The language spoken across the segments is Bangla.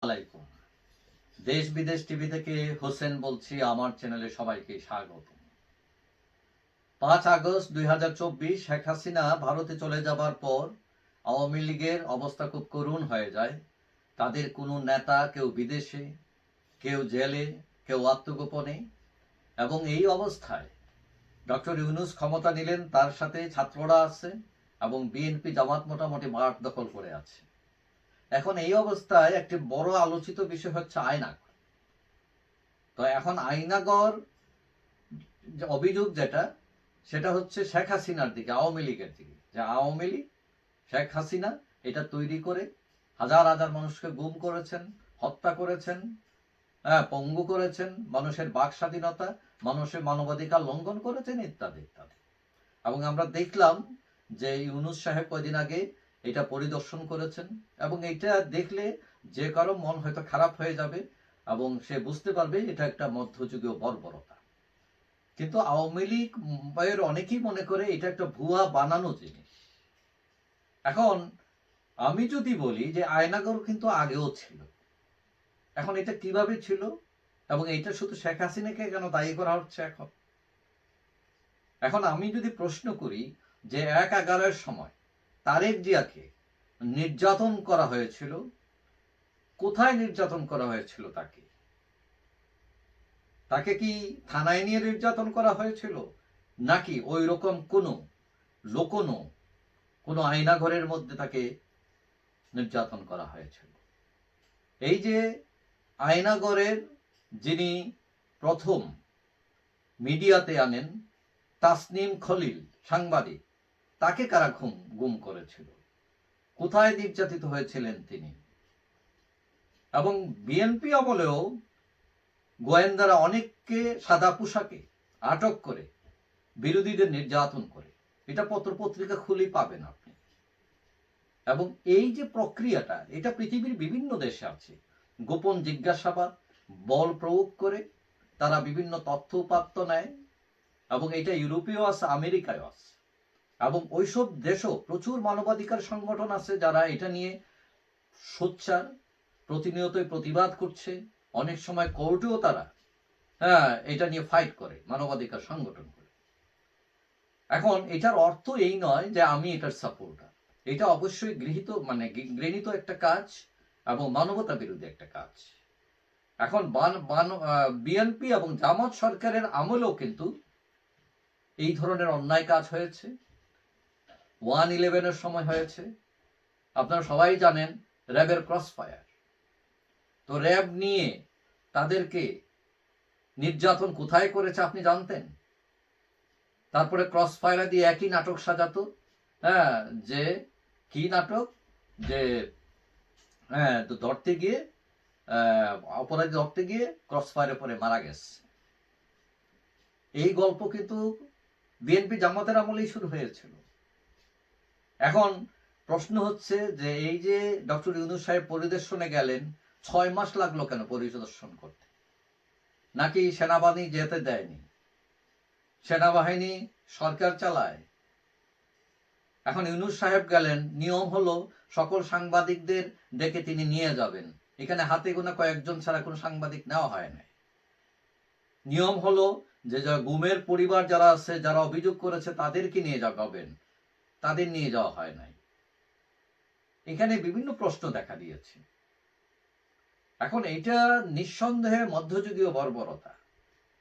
আলাইকুম। দেশ বিদেশ টিভি থেকে হোসেন বলছি, আমার চ্যানেলে সবাইকে স্বাগত। 5 আগস্ট 2024 শেখ হাসিনা ভারতে চলে যাবার পর আওয়ামী লীগের অবস্থা খুব করুণ হয়ে যায়। তাদের কোনো নেতা কেউ বিদেশে, কেউ জেলে, কেউ আত্মগোপনে, এবং এই অবস্থায় ডক্টর ইউনূস ক্ষমতা নিলেন, তার সাথে ছাত্ররা আছে এবং বিএনপি জামাত মোটামুটি মাঠ দখল করে আছে। এখন এই অবস্থায় একটি বড় আলোচিত বিষয় হচ্ছে আয়নাঘর। তো এখন আয়নাঘর অভিযোগ সেটা হচ্ছে শেখ হাসিনার দিকে, আওয়ামী লীগের দিকে, যে আওয়ামী লীগ শেখ হাসিনা এটা তৈরি করে হাজার হাজার মানুষকে গুম করেছেন, হত্যা করেছেন, পঙ্গু করেছেন, মানুষের বাক স্বাধীনতা, মানুষের মানবাধিকার লঙ্ঘন করেছেন, ইত্যাদি ইত্যাদি। এবং আমরা দেখলাম যে ইউনূস সাহেব কয়দিন আগে এটা পরিদর্শন করেছেন, এবং এটা দেখলে যে কারো মন হয়তো খারাপ হয়ে যাবে এবং সে বুঝতে পারবে এটা একটা মধ্যযুগীয় বর্বরতা। কিন্তু আওয়ামী লীগ অনেকেই মনে করে এটা একটা ভুয়া বানানো জিনিস। এখন আমি যদি বলি যে আয়নাঘর কিন্তু আগেও ছিল, এখন এটা কিভাবে ছিল এবং এটা শুধু শেখ হাসিনাকে কেন দায়ী করা হচ্ছে? এখন আমি যদি প্রশ্ন করি যে 1/11 সময় তারেক জিয়াকে নির্যাতন করা হয়েছিল, কোথায় নির্যাতন করা হয়েছিল? তাকে কি থানায় নিয়ে নির্যাতন করা হয়েছিল, নাকি ওই রকম কোনো আয়নাঘরের মধ্যে তাকে নির্যাতন করা হয়েছিল? এই যে আয়নাঘরের যিনি প্রথম মিডিয়াতে আনেন, তাসনিম খলিল সাংবাদিক, তাকে কারা গুম করেছিল? কোথায় নির্যাতিত হয়েছিলেন তিনি? এবং বিএনপি আমলেও গোয়েন্দারা অনেককে সাদা পোশাকে আটক করে বিরোধীদের নির্যাতন করে, এটা পত্রপত্রিকা খুলেই পাবেন আপনি। এবং এই যে প্রক্রিয়াটা, এটা পৃথিবীর বিভিন্ন দেশে আছে। গোপন জিজ্ঞাসাবাদ, বল প্রয়োগ করে তারা বিভিন্ন তথ্য উপাত্ত নেয়, এবং এটা ইউরোপেও আছে, আমেরিকায়ও আছে। এবং ওইসব দেশও প্রচুর মানবাধিকার সংগঠন আছে যারা এটা নিয়ে সোচ্চার, প্রতিনিয়তই প্রতিবাদ করছে। অনেক সময় কোর্টেও তারা এটা নিয়ে ফাইট করে, মানবাধিকার সংগঠন করে। এখন এটার অর্থ এই নয় যে আমি এটার সাপোর্টার। এটা অবশ্যই ঘৃণিত একটা কাজ এবং মানবতা বিরোধী একটা কাজ। এখন বিএনপি এবং জামাত সরকারের আমলেও কিন্তু এই ধরনের অন্যায় কাজ হয়েছে। 1/11 সময় হয়েছে। আপনারা সবাই জানেন র্যাবের ক্রসফায়ার। তো র্যাব নিয়ে তাদেরকে নির্যাতন কোথায় করেছে আপনি জানতেন? তারপরে ক্রসফায়ার দিয়ে একই নাটক সাজাতো, যে কি নাটক, যে ধরতে গিয়ে অপরাধী ধরতে গিয়ে ক্রসফায়ারে পরে মারা গেছে। এই গল্প কিন্তু বিএনপি জামাতের আমলেই শুরু হয়েছিল। এখন প্রশ্ন হচ্ছে যে এই যে ডক্টর ইউনূস সাহেব পরিদর্শনে গেলেন, 6 মাস লাগলো কেন পরিদর্শন করতে? নাকি সেনাবাহিনী যেতে দেয়নি? সেনাবাহিনী সরকার চালায়। এখন ইউনূস সাহেব গেলেন, নিয়ম হলো সকল সাংবাদিকদের ডেকে তিনি নিয়ে যাবেন। এখানে হাতে গোনা কয়েকজন ছাড়া কোনো সাংবাদিক নেওয়া হয় না। নিয়ম হলো যে গুমের পরিবার যারা আছে, যারা অভিযোগ করেছে তাদেরকে নিয়ে যাবেন, তাদের নিয়ে যাওয়া হয় নাই। এখানে বিভিন্ন প্রশ্ন দেখা দিয়েছে। এখন এটা নিঃসন্দেহে মধ্যযুগীয় বর্বরতা,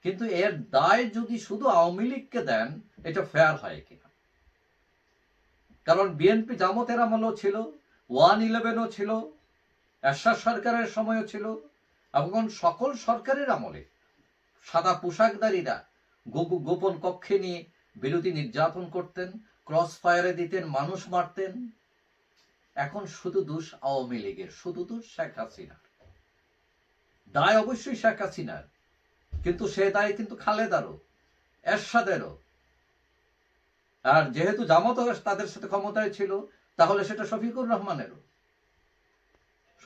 কিন্তু এর দায় যদি শুধু আওয়ামী লীগকে দেন, এটা ফেয়ার হয় কিনা? কারণ বিএনপি জামাতের আমলও ছিল, 1/11ও ছিল, এরশাদ সরকারের সময়ও ছিল, এবং সকল সরকারের আমলে সাদা পোশাকধারীরা গোপন কক্ষে নিয়ে বিরোধী নির্যাতন করতেন, ক্রস ফায়ারে দিতেন, মানুষ মারতেন। এখন শুধু দোষ আওয়ামী লীগের, শুধু দোষ শেখ হাসিনার। দায় অবশ্যই শেখ হাসিনার, কিন্তু সে দায় কিন্তু খালেদারও, এরশাদেরও। আর যেহেতু জামাত তাদের সাথে ক্ষমতায় ছিল, তাহলে সেটা শফিকুর রহমানেরও।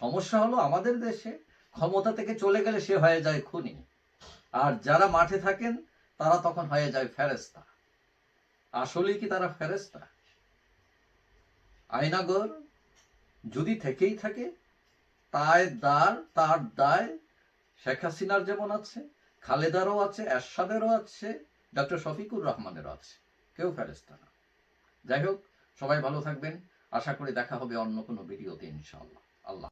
সমস্যা হলো আমাদের দেশে ক্ষমতা থেকে চলে গেলে সে হয়ে যায় খুনি, আর যারা মাঠে থাকেন তারা তখন হয়ে যায় ফেরেস্তা। আসলে কি তারা ফেরেস্তা? আয়নাঘর যদি থেকেই থাকে, তার দায় শেখ হাসিনার যেমন আছে, খালেদারও আছে, এরশাদেরও আছে, ডক্টর শফিকুর রহমানেরও আছে, কেউ ফেরেশতা না। যাই হোক, সবাই ভালো থাকবেন। আশা করি দেখা হবে অন্য কোনো ভিডিওতে ইনশাআল্লাহ। আল্লাহ।